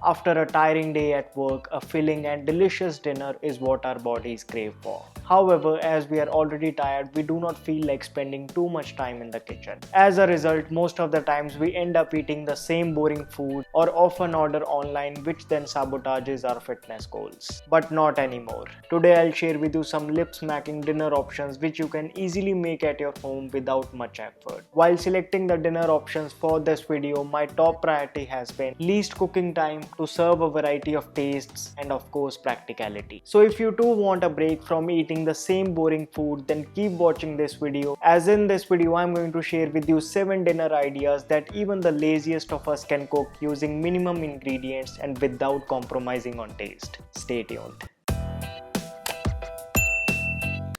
After a tiring day at work, a filling and delicious dinner is what our bodies crave for. However, as we are already tired, we do not feel like spending too much time in the kitchen. As a result, most of the times we end up eating the same boring food or often order online, which then sabotages our fitness goals. But not anymore. Today I'll share with you some lip-smacking dinner options which you can easily make at your home without much effort. While selecting the dinner options for this video, my top priority has been least cooking time to serve a variety of tastes and of course practicality. So if you too want a break from eating the same boring food, then keep watching this video, as in this video I'm going to share with you 7 dinner ideas that even the laziest of us can cook using minimum ingredients and without compromising on taste. Stay tuned.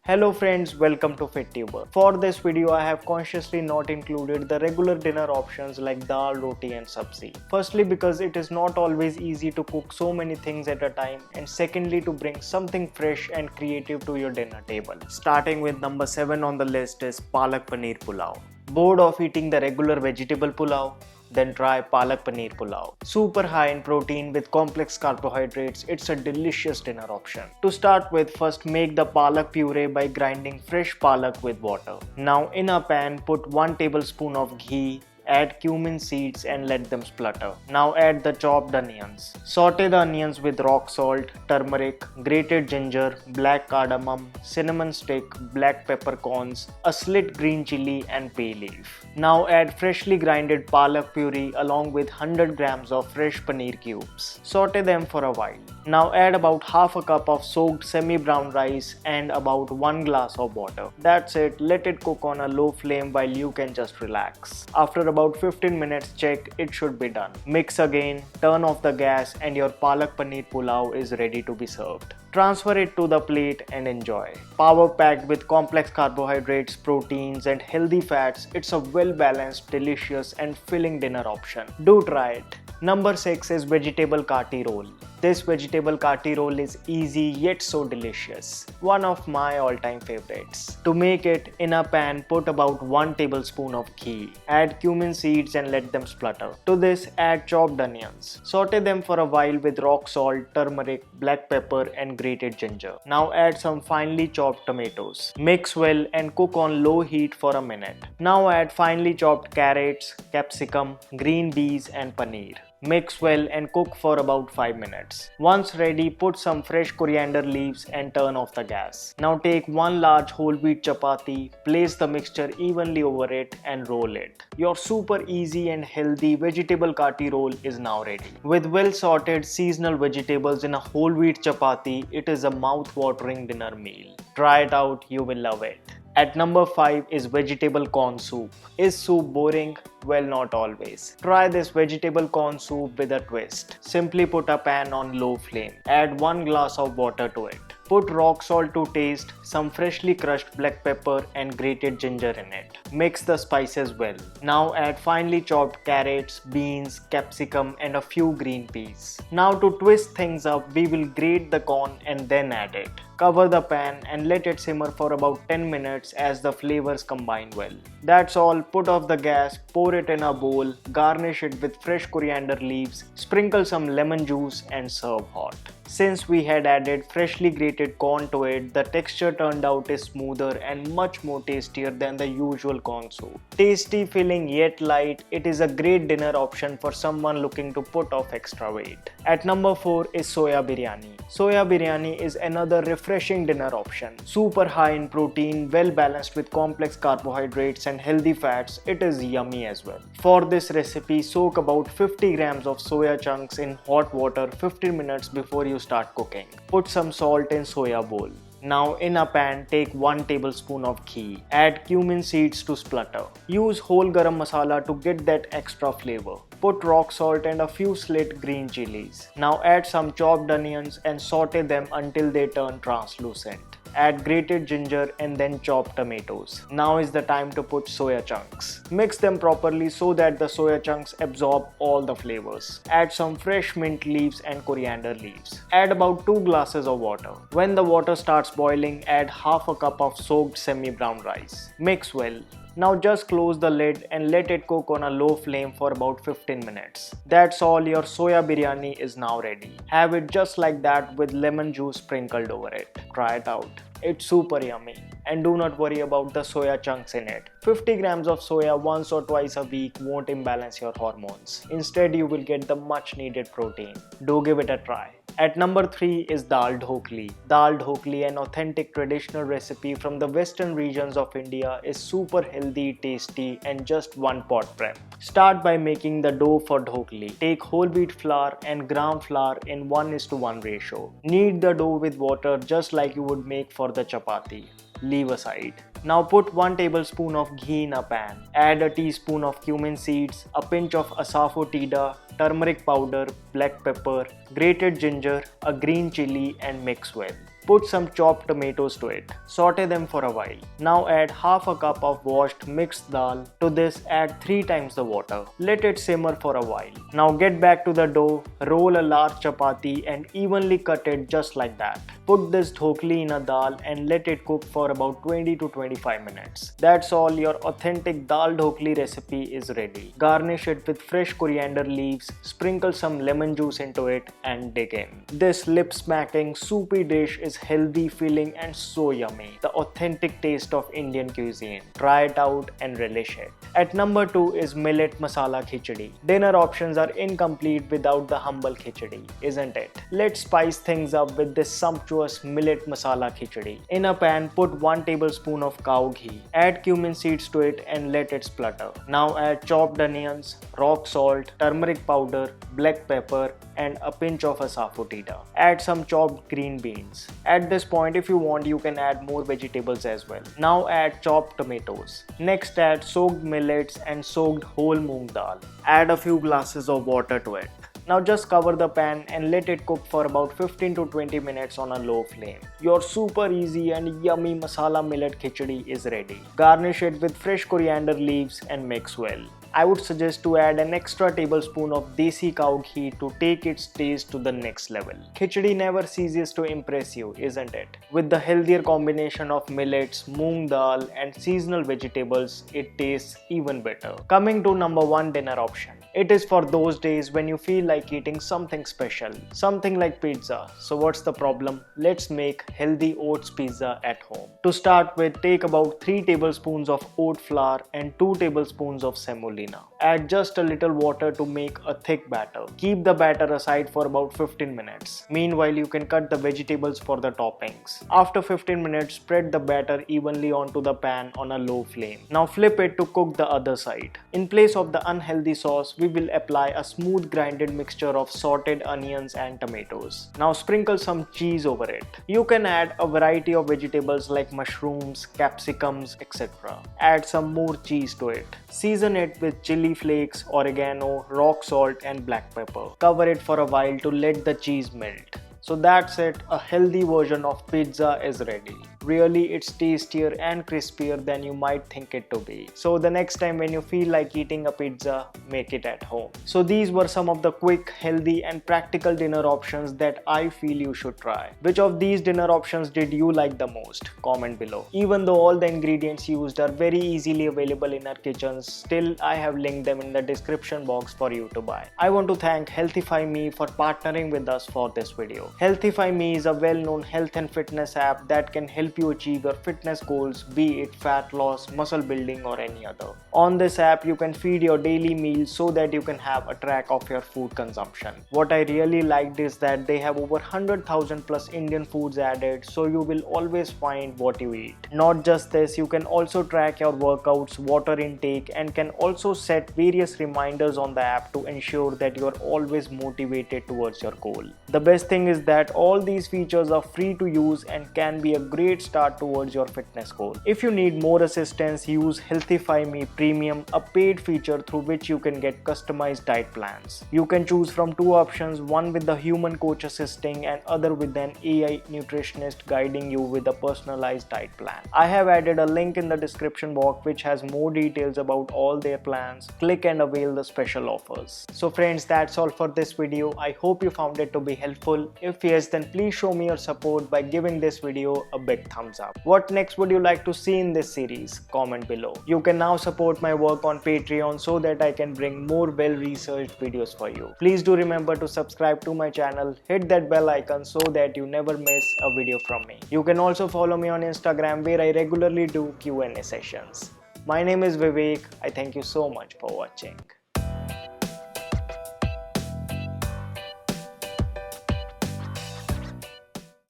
Hello friends, welcome to FitTuber. For this video I have consciously not included the regular dinner options like dal, roti and sabzi. Firstly because it is not always easy to cook so many things at a time, and secondly to bring something fresh and creative to your dinner table. Starting with number 7 on the list is Palak Paneer Pulao. Bored of eating the regular vegetable pulao? Then try Palak Paneer Pulao. Super high in protein with complex carbohydrates, it's a delicious dinner option. To start with, first make the palak puree by grinding fresh palak with water. Now in a pan, put 1 tablespoon of ghee, add cumin seeds and let them splutter. Now add the chopped onions. Saute the onions with rock salt, turmeric, grated ginger, black cardamom, cinnamon stick, black peppercorns, a slit green chili and bay leaf. Now add freshly grinded palak puree along with 100 grams of fresh paneer cubes. Saute them for a while. Now add about half a cup of soaked semi-brown rice and about 1 glass of water. That's it, let it cook on a low flame while you can just relax. After about 15 minutes check, it should be done. Mix again, turn off the gas and your Palak Paneer Pulao is ready to be served. Transfer it to the plate and enjoy. Power packed with complex carbohydrates, proteins and healthy fats, it's a well-balanced, delicious and filling dinner option. Do try it. Number 6 is Vegetable Kati Roll. This vegetable kati roll is easy yet so delicious. One of my all-time favorites. To make it, in a pan put about 1 tablespoon of ghee. Add cumin seeds and let them splutter. To this add chopped onions. Saute them for a while with rock salt, turmeric, black pepper and grated ginger. Now add some finely chopped tomatoes. Mix well and cook on low heat for a minute. Now add finely chopped carrots, capsicum, green peas and paneer. Mix well and cook for about 5 minutes. Once ready, put some fresh coriander leaves and turn off the gas. Now take 1 large whole wheat chapati, place the mixture evenly over it and roll it. Your super easy and healthy vegetable kati roll is now ready. With well sorted seasonal vegetables in a whole wheat chapati, it is a mouth-watering dinner meal. Try it out, you will love it. At number 5 is vegetable corn soup. Is soup boring? Well, not always. Try this vegetable corn soup with a twist. Simply put a pan on low flame. Add 1 glass of water to it. Put rock salt to taste, some freshly crushed black pepper and grated ginger in it. Mix the spices well. Now add finely chopped carrots, beans, capsicum and a few green peas. Now to twist things up, we will grate the corn and then add it. Cover the pan and let it simmer for about 10 minutes as the flavors combine well. That's all, put off the gas, pour it in a bowl, garnish it with fresh coriander leaves, sprinkle some lemon juice and serve hot. Since we had added freshly grated corn to it, the texture turned out is smoother and much more tastier than the usual corn soup. Tasty, filling yet light, it is a great dinner option for someone looking to put off extra weight. At number 4 is soya biryani. Soya biryani is another refreshing dinner option. Super high in protein, well balanced with complex carbohydrates and healthy fats, it is yummy as well. For this recipe, soak about 50 grams of soya chunks in hot water 15 minutes before you start cooking. Put some salt in soya bowl. Now in a pan, take 1 tablespoon of ghee. Add cumin seeds to splutter. Use whole garam masala to get that extra flavor. Put rock salt and a few slit green chilies. Now add some chopped onions and saute them until they turn translucent. Add grated ginger and then chopped tomatoes. Now is the time to put soya chunks. Mix them properly so that the soya chunks absorb all the flavors. Add some fresh mint leaves and coriander leaves. Add about 2 glasses of water. When the water starts boiling, add half a cup of soaked semi-brown rice. Mix well. Now just close the lid and let it cook on a low flame for about 15 minutes. That's all, your soya biryani is now ready. Have it just like that with lemon juice sprinkled over it. Try it out. It's super yummy. And do not worry about the soya chunks in it. 50 grams of soya once or twice a week won't imbalance your hormones. Instead, you will get the much needed protein. Do give it a try. At number 3 is dal dhokli. Dal dhokli, an authentic traditional recipe from the western regions of India, is super healthy, tasty, and just one pot prep. Start by making the dough for dhokli. Take whole wheat flour and gram flour in 1:1 ratio. Knead the dough with water just like you would make for the chapati. Leave aside. Now put 1 tablespoon of ghee in a pan. Add a teaspoon of cumin seeds, a pinch of asafoetida, turmeric powder, black pepper, grated ginger, a green chili, and mix well. Put some chopped tomatoes to it. Saute them for a while. Now add half a cup of washed mixed dal. To this add 3 times the water. Let it simmer for a while. Now get back to the dough, roll a large chapati and evenly cut it just like that. Put this dhokli in a dal and let it cook for about 20 to 25 minutes. That's all, your authentic dal dhokli recipe is ready. Garnish it with fresh coriander leaves, sprinkle some lemon juice into it and dig in. This lip-smacking soupy dish is healthy, filling and so yummy. The authentic taste of Indian cuisine. Try it out and relish it. At number 2 is millet masala khichdi. Dinner options are incomplete without the humble khichdi, isn't it? Let's spice things up with this sumptuous millet masala khichdi. In a pan, put 1 tablespoon of cow ghee. Add cumin seeds to it and let it splutter. Now add chopped onions, rock salt, turmeric powder, black pepper, and a pinch of asafoetida. Add some chopped green beans. At this point, if you want, you can add more vegetables as well. Now add chopped tomatoes. Next add soaked millets and soaked whole moong dal. Add a few glasses of water to it. Now just cover the pan and let it cook for about 15 to 20 minutes on a low flame. Your super easy and yummy masala millet khichdi is ready. Garnish it with fresh coriander leaves and mix well. I would suggest to add an extra tablespoon of desi cow ghee to take its taste to the next level. Khichdi never ceases to impress you, isn't it? With the healthier combination of millets, moong dal and seasonal vegetables, it tastes even better. Coming to number 1 dinner option. It is for those days when you feel like eating something special, something like pizza. So what's the problem? Let's make healthy oats pizza at home. To start with, take about 3 tablespoons of oat flour and 2 tablespoons of semolina. Add just a little water to make a thick batter. Keep the batter aside for about 15 minutes. Meanwhile, you can cut the vegetables for the toppings. After 15 minutes, spread the batter evenly onto the pan on a low flame. Now flip it to cook the other side. In place of the unhealthy sauce, we will apply a smooth grinded mixture of sauteed onions and tomatoes. Now sprinkle some cheese over it. You can add a variety of vegetables like mushrooms, capsicums, etc. Add some more cheese to it. Season it with chili flakes, oregano, rock salt and black pepper. Cover it for a while to let the cheese melt. So that's it, a healthy version of pizza is ready. Really, it's tastier and crispier than you might think it to be. So the next time when you feel like eating a pizza, make it at home. So these were some of the quick, healthy and practical dinner options that I feel you should try. Which of these dinner options did you like the most? Comment below. Even though all the ingredients used are very easily available in our kitchens, still I have linked them in the description box for you to buy. I want to thank HealthifyMe for partnering with us for this video. HealthifyMe is a well-known health and fitness app that can help you achieve your fitness goals, be it fat loss, muscle building or any other. On this app, you can feed your daily meals so that you can have a track of your food consumption. What I really liked is that they have over 100,000 plus Indian foods added, so you will always find what you eat. Not just this, you can also track your workouts, water intake and can also set various reminders on the app to ensure that you are always motivated towards your goal. The best thing is that all these features are free to use and can be a great start towards your fitness goal. If you need more assistance, use HealthifyMe Premium, a paid feature through which you can get customized diet plans. You can choose from 2 options, one with the human coach assisting and other with an AI nutritionist guiding you with a personalized diet plan. I have added a link in the description box which has more details about all their plans. Click and avail the special offers. So friends, that's all for this video. I hope you found it to be helpful. If yes, then please show me your support by giving this video a big big thumbs up. What next would you like to see in this series? Comment below. You can now support my work on Patreon so that I can bring more well-researched videos for you. Please do remember to subscribe to my channel, hit that bell icon so that you never miss a video from me. You can also follow me on Instagram where I regularly do Q&A sessions. My name is Vivek. I thank you so much for watching.